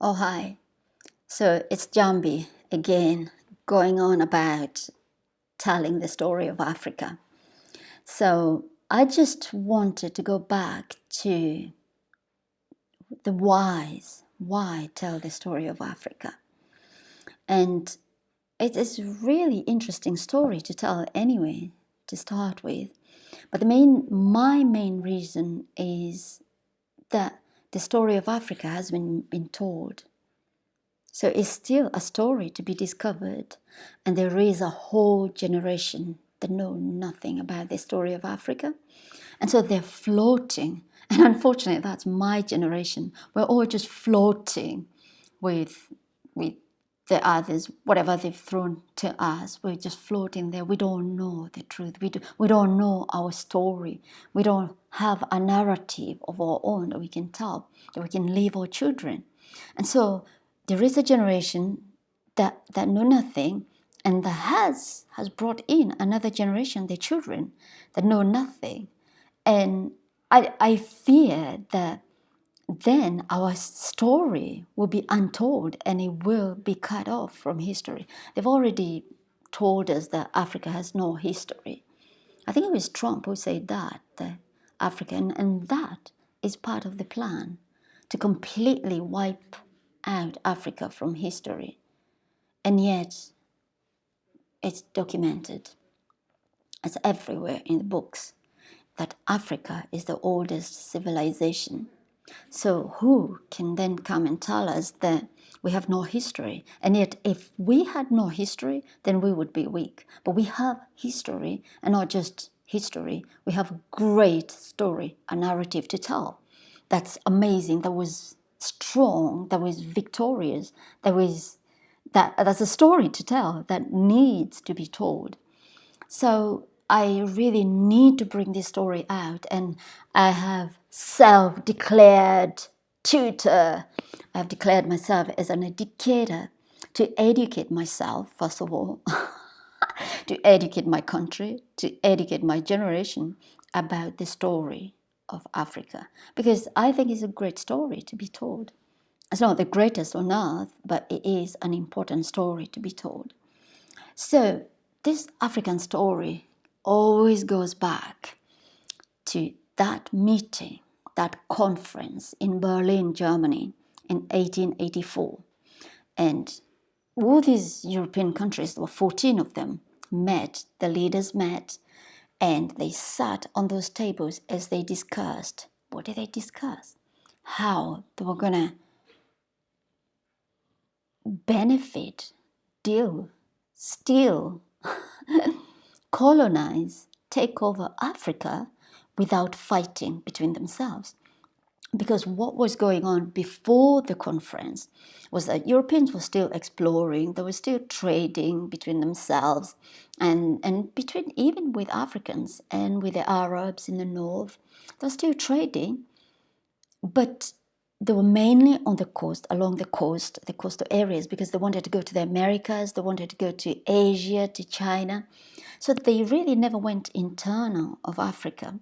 Oh, hi. So it's Jambi again, going on about telling the story of Africa. So I just wanted to go back to the whys. Why tell the story of Africa? And it is a really interesting story to tell anyway, to start with. But my main reason is that the story of Africa has been told. So it's still a story to be discovered, and there is a whole generation that know nothing about the story of Africa. And so they're floating. And unfortunately, that's my generation. We're all just floating with, with the others, whatever they've thrown to us. We're just floating there. We don't know the truth. We don't know our story. We don't have a narrative of our own that we can tell, that we can leave our children. And so there is a generation that know nothing, and that has brought in another generation, their children, that know nothing. And I fear that then our story will be untold and it will be cut off from history. They've already told us that Africa has no history. I think it was Trump who said that, the African, and that is part of the plan to completely wipe out Africa from history. And yet it's documented, it's everywhere in the books, that Africa is the oldest civilization. So who can then come and tell us that we have no history? And yet if we had no history, then we would be weak. But we have history, and not just history. We have a great story, a narrative to tell. That's amazing, that was strong, that was victorious, that's a story to tell that needs to be told. So I really need to bring this story out, and I have self-declared tutor. I've declared myself as an educator to educate myself, first of all, to educate my country, to educate my generation about the story of Africa, because I think it's a great story to be told. It's not the greatest on earth, but it is an important story to be told. So this African story always goes back to that meeting, that conference in Berlin, Germany in 1884. And all these European countries, there were 14 of them, met, the leaders met, and they sat on those tables as they discussed. What did they discuss? How they were going to benefit, deal, steal, colonize, take over Africa without fighting between themselves. Because what was going on before the conference was that Europeans were still exploring, they were still trading between themselves, and between even with Africans and with the Arabs in the north. They were still trading, but they were mainly on the coast, along the coastal areas, because they wanted to go to the Americas, they wanted to go to Asia, to China. So they really never went internal of Africa.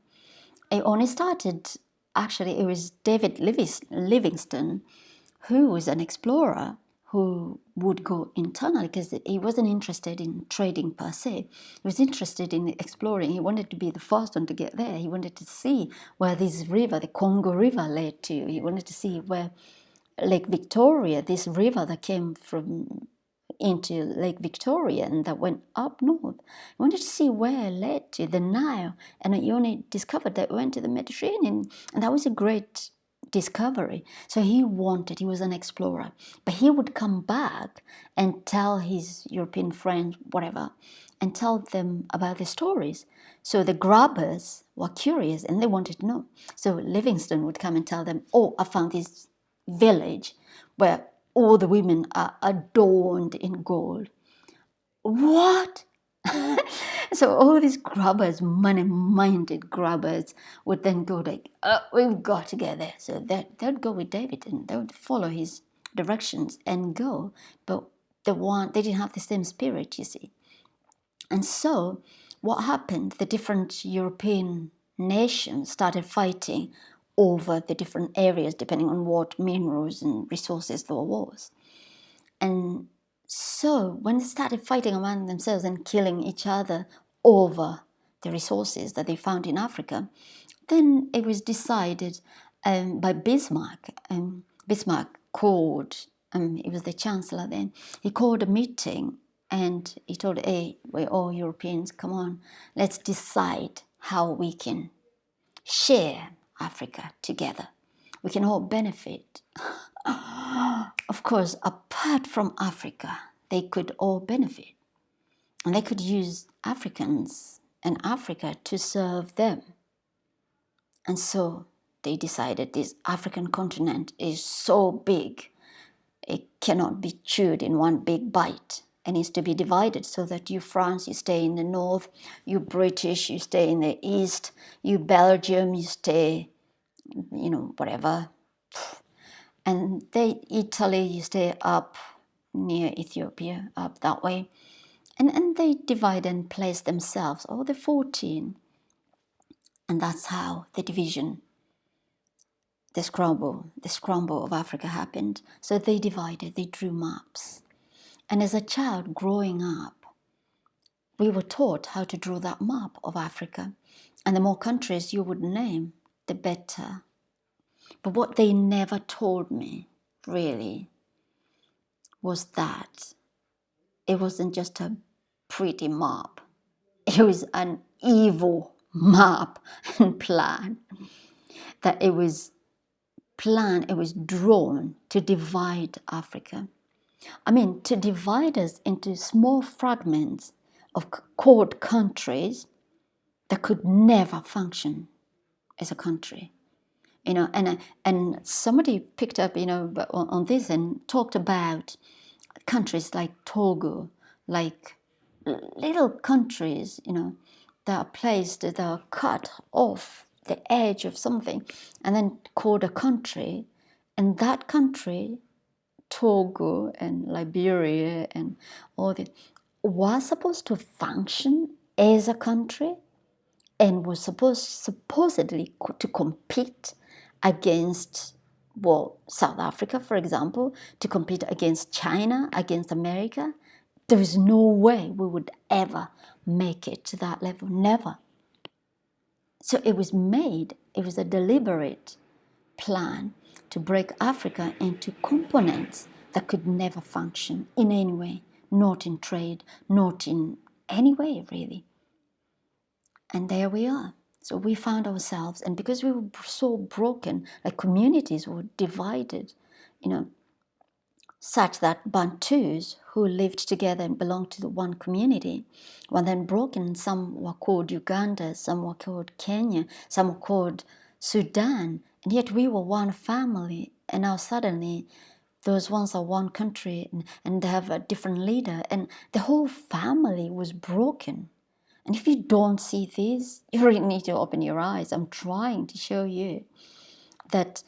It only started, actually, it was David Livingstone, who was an explorer, who would go internally because he wasn't interested in trading per se. He was interested in exploring. He wanted to be the first one to get there. He wanted to see where this river, the Congo River, led to. He wanted to see where Lake Victoria, this river that came from into Lake Victoria and that went up north. He wanted to see where it led to, the Nile, and he only discovered that it went to the Mediterranean, and that was a great discovery. So he was an explorer, but he would come back and tell his European friends, whatever, and tell them about the stories. So the grabbers were curious and they wanted to know. So Livingstone would come and tell them, oh, I found this village where all the women are adorned in gold. What? So all these grabbers, money-minded grabbers, would then go like, we've got to get there. So they'd go with David and they would follow his directions and go. But they didn't have the same spirit, you see. And so what happened? The different European nations started fighting. over the different areas depending on what minerals and resources there was. And so when they started fighting among themselves and killing each other over the resources that they found in Africa, then it was decided by Bismarck. Bismarck called, he was the chancellor then, he called a meeting and he told, hey, we're all Europeans, come on, let's decide how we can share Africa together. We can all benefit. Of course, apart from Africa, they could all benefit. And they could use Africans and Africa to serve them. And so they decided this African continent is so big, it cannot be chewed in one big bite. It needs to be divided so that you France, you stay in the north, you British, you stay in the east, you Belgium, you stay, whatever. And Italy, you stay up near Ethiopia, up that way. And they divide and place themselves, all the 14. And that's how the division, the scramble of Africa happened. So they divided, they drew maps. And as a child growing up, we were taught how to draw that map of Africa. And the more countries you would name, the better. But what they never told me, really, was that it wasn't just a pretty map. It was an evil map and plan. That it was planned, it was drawn to divide Africa. I mean, to divide us into small fragments of called countries that could never function as a country. And somebody picked up, on this and talked about countries like Togo, like little countries, that are placed, that are cut off the edge of something and then called a country. And that country, Togo and Liberia and all that, was supposed to function as a country and was supposedly to compete against, South Africa, for example, to compete against China, against America. There is no way we would ever make it to that level, never. So it was a deliberate plan to break Africa into components that could never function in any way, not in trade, not in any way, really. And there we are. So we found ourselves, and because we were so broken, like communities were divided, such that Bantus who lived together and belonged to the one community were then broken. Some were called Uganda, some were called Kenya, some were called Sudan, and yet we were one family. And now suddenly those ones are one country and they have a different leader, and the whole family was broken. And if you don't see this, you really need to open your eyes. I'm trying to show you that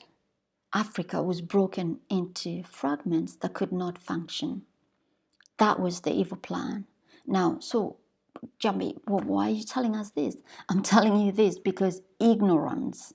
Africa was broken into fragments that could not function. That was the evil plan. Now, so, Jambi, why are you telling us this? I'm telling you this because ignorance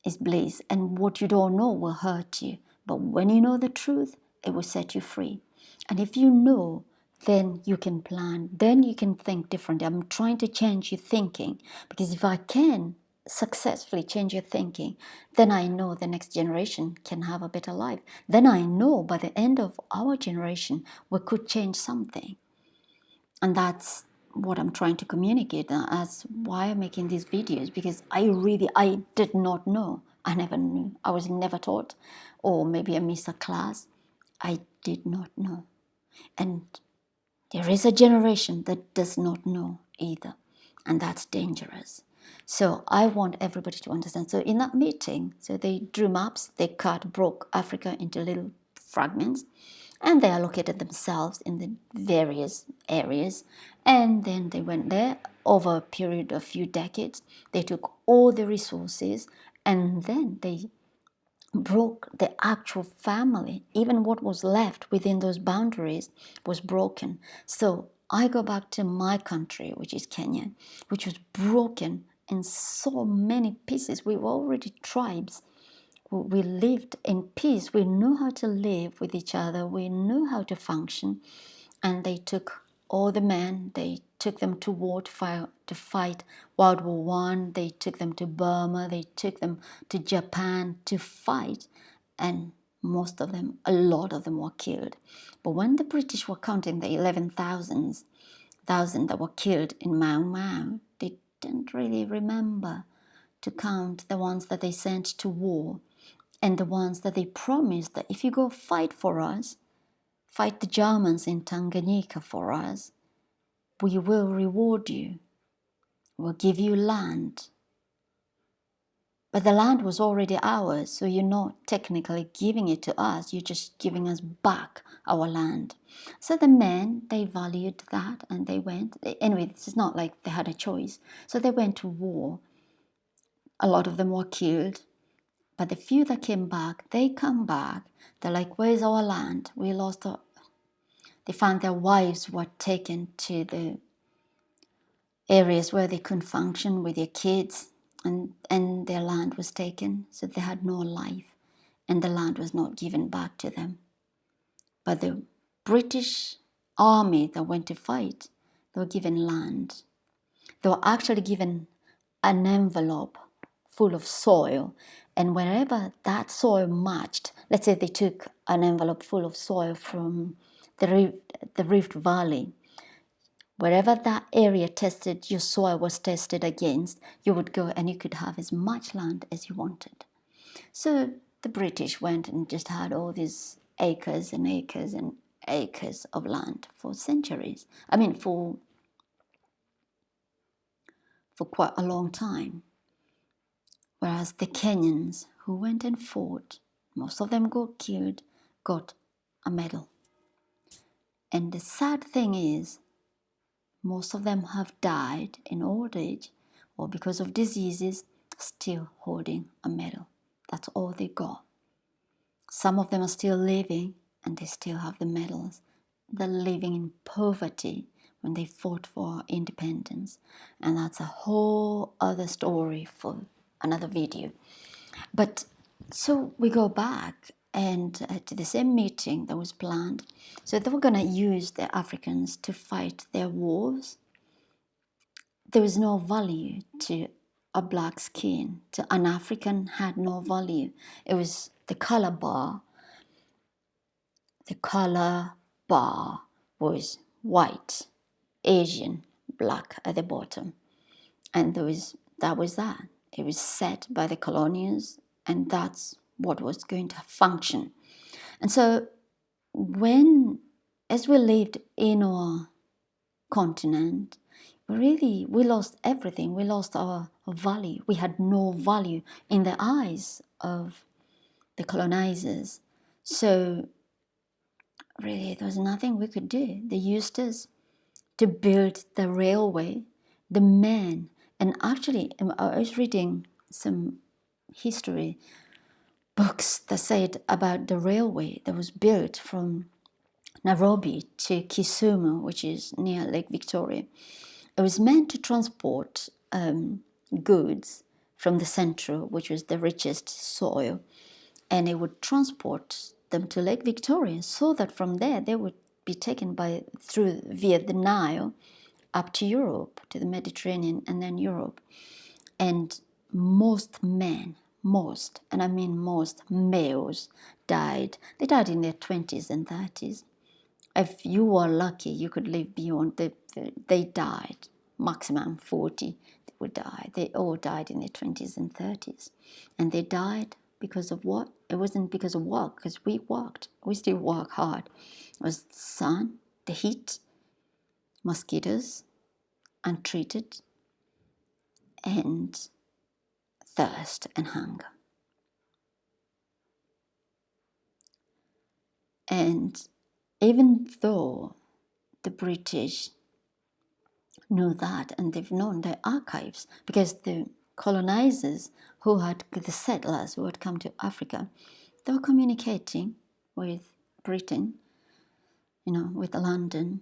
is bliss, and what you don't know will hurt you. But when you know the truth, it will set you free. And if you know, then you can plan, then you can think differently. I'm trying to change your thinking, because if I can successfully change your thinking, then I know the next generation can have a better life. Then I know by the end of our generation, we could change something. And that's what I'm trying to communicate as why I'm making these videos, because I did not know. I never knew. I was never taught. Or maybe I missed a class. I did not know. And there is a generation that does not know either. And that's dangerous. So I want everybody to understand. So in that meeting, so they drew maps, they broke Africa into little fragments, and they allocated themselves in the various areas. And then they went there over a period of a few decades. They took all the resources, and then they broke the actual family. Even what was left within those boundaries was broken. So I go back to my country, which is Kenya, which was broken in so many pieces. We were already tribes. We lived in peace. We knew how to live with each other. We knew how to function. And they took all the men. They took them to war to fight World War One. They took them to Burma. They took them to Japan to fight. And most of them, a lot of them were killed. But when the British were counting the 11,000 that were killed in Mau Mau, they didn't really remember to count the ones that they sent to war and the ones that they promised that if you go fight for us, fight the Germans in Tanganyika for us, we will reward you. We'll give you land. But the land was already ours, so you're not technically giving it to us, you're just giving us back our land. So the men, they valued that and they went. Anyway, this is not like they had a choice. So they went to war. A lot of them were killed. But the few that came back, they come back. They're like, where's our land? We lost our... They found their wives were taken to the areas where they couldn't function with their kids, and their land was taken, so they had no life, and the land was not given back to them. But the British army that went to fight, they were given land. They were actually given an envelope full of soil, and wherever that soil matched, let's say they took an envelope full of soil from the Rift Valley, wherever that area tested, your soil was tested against, you would go and you could have as much land as you wanted. So the British went and just had all these acres and acres and acres of land for centuries. I mean, for quite a long time. Whereas the Kenyans who went and fought, most of them got killed, got a medal. And the sad thing is, most of them have died in old age or because of diseases, still holding a medal. That's all they got. Some of them are still living and they still have the medals. They're living in poverty when they fought for independence. And that's a whole other story for another video. But so we go back and to the same meeting that was planned. So they were going to use the Africans to fight their wars. There was no value to a black skin. To an African had no value. It was the color bar. The color bar was white, Asian, black at the bottom. And that was that. It was set by the colonials, and that's what was going to function. And so as we lived in our continent, we lost everything. We lost our value. We had no value in the eyes of the colonizers. So really, there was nothing we could do. They used us to build the railway, the men. And actually, I was reading some history books that said about the railway that was built from Nairobi to Kisumu, which is near Lake Victoria. It was meant to transport goods from the central, which was the richest soil, and it would transport them to Lake Victoria so that from there they would be taken via the Nile up to Europe, to the Mediterranean, and then Europe. And most men, and I mean most males died. They died in their 20s and 30s. If you were lucky, you could live beyond. They died, maximum 40, they would die. They all died in their 20s and 30s. And they died because of what? It wasn't because of work, because we worked. We still work hard. It was the sun, the heat, mosquitoes, untreated, and thirst and hunger. And even though the British knew that, and they've known their archives, because the colonizers the settlers who had come to Africa, they were communicating with Britain, with London.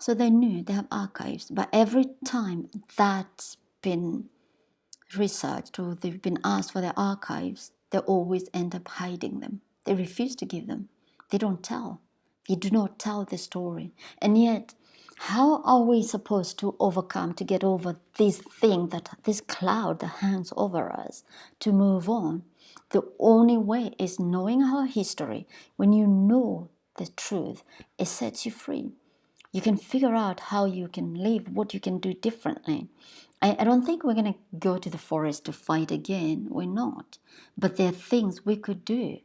So they knew, they have archives. But every time that's been researched or they've been asked for their archives, they always end up hiding them. They refuse to give them. They don't tell. They do not tell the story. And yet, how are we supposed to overcome, to get over this thing, this cloud that hangs over us, to move on? The only way is knowing our history. When you know the truth, it sets you free. You can figure out how you can live, what you can do differently. I don't think we're going to go to the forest to fight again. We're not. But there are things we could do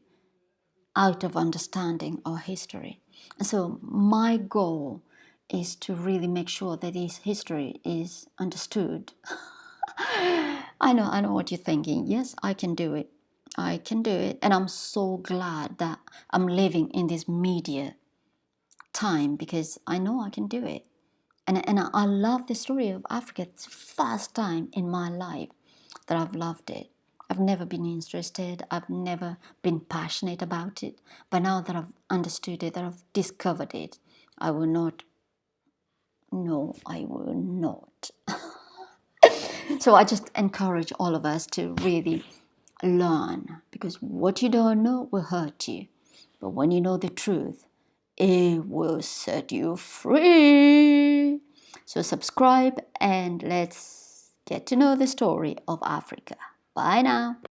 out of understanding our history. And so my goal is to really make sure that this history is understood. I know what you're thinking. Yes, I can do it. I can do it. And I'm so glad that I'm living in this media time because I know I can do it. And I love the story of Africa. It's the first time in my life that I've loved it. I've never been interested. I've never been passionate about it. But now that I've understood it, that I've discovered it, I will not. No, I will not. So I just encourage all of us to really learn, because what you don't know will hurt you. But when you know the truth, it will set you free. So subscribe and let's get to know the story of Africa. Bye now.